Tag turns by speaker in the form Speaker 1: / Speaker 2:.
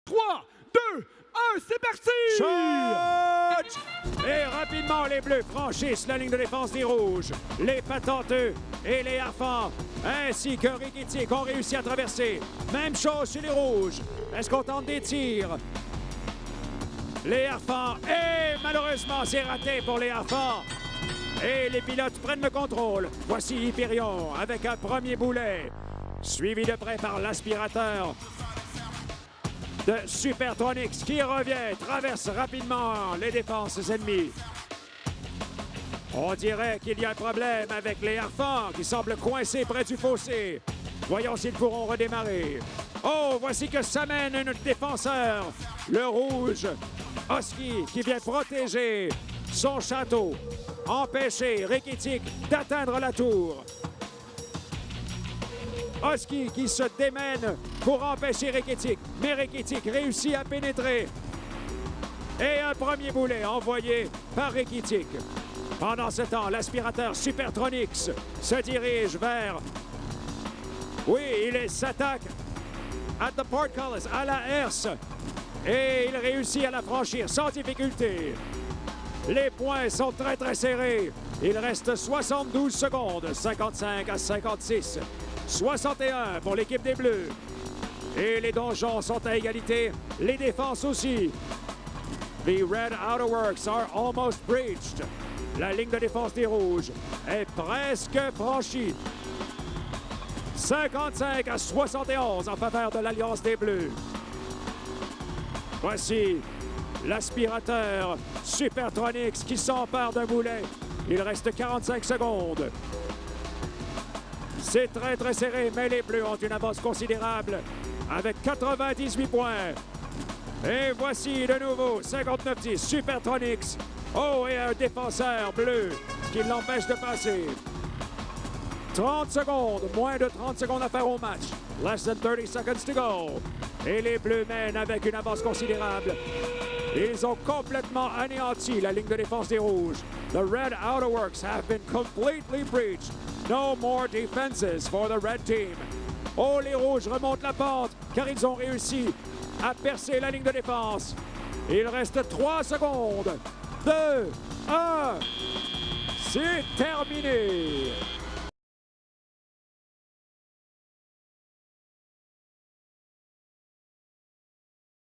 Speaker 1: 3, 2, 1, c'est parti!
Speaker 2: Charge! Et rapidement, les Bleus franchissent la ligne de défense des Rouges. Les Patenteux et les Harfans, ainsi que Rikitik, ont réussi à traverser. Même chose chez les Rouges. Est-ce qu'on tente des tirs? Les Harfans, et malheureusement, c'est raté pour les Harfans. Et les pilotes prennent le contrôle. Voici Hyperion avec un premier boulet, suivi de près par l'aspirateur de Supertronics qui revient, traverse rapidement les défenses ennemies. On dirait qu'il y a un problème avec les Harfans qui semblent coincés près du fossé. Voyons s'ils pourront redémarrer. Oh, voici que s'amène un défenseur, le rouge, Husky, qui vient protéger son château, empêcher Rikitik d'atteindre la tour. Husky qui se démène pour empêcher Rikitik, mais Rikitik réussit à pénétrer. Et un premier boulet envoyé par Rikitik. Pendant ce temps, l'aspirateur Supertronics se dirige vers... Oui, il s'attaque à The Portcullis, à la herse. Et il réussit à la franchir sans difficulté. Les points sont très serrés. Il reste 72 secondes, 55 à 56. 61 pour l'équipe des Bleus. Et les donjons sont à égalité. Les défenses aussi. The Red Outer Works are almost breached. La ligne de défense des Rouges est presque franchie. 55 à 71 en faveur de l'Alliance des Bleus. Voici l'aspirateur Supertronics qui s'empare d'un boulet. Il reste 45 secondes. C'est très serré, mais les Bleus ont une avance considérable avec 98 points. Et voici de nouveau 59-10 Supertronics. Oh, et un défenseur bleu qui l'empêche de passer. 30 secondes, moins de 30 secondes à faire au match. Less than 30 seconds to go. Et les Bleus mènent avec une avance considérable. Ils ont complètement anéanti la ligne de défense des Rouges. The Red Outer Works have been completely breached. No more defenses for the Red Team. Oh, les Rouges remontent la pente car ils ont réussi à percer la ligne de défense. Il reste 3 secondes. 2, 1. C'est terminé.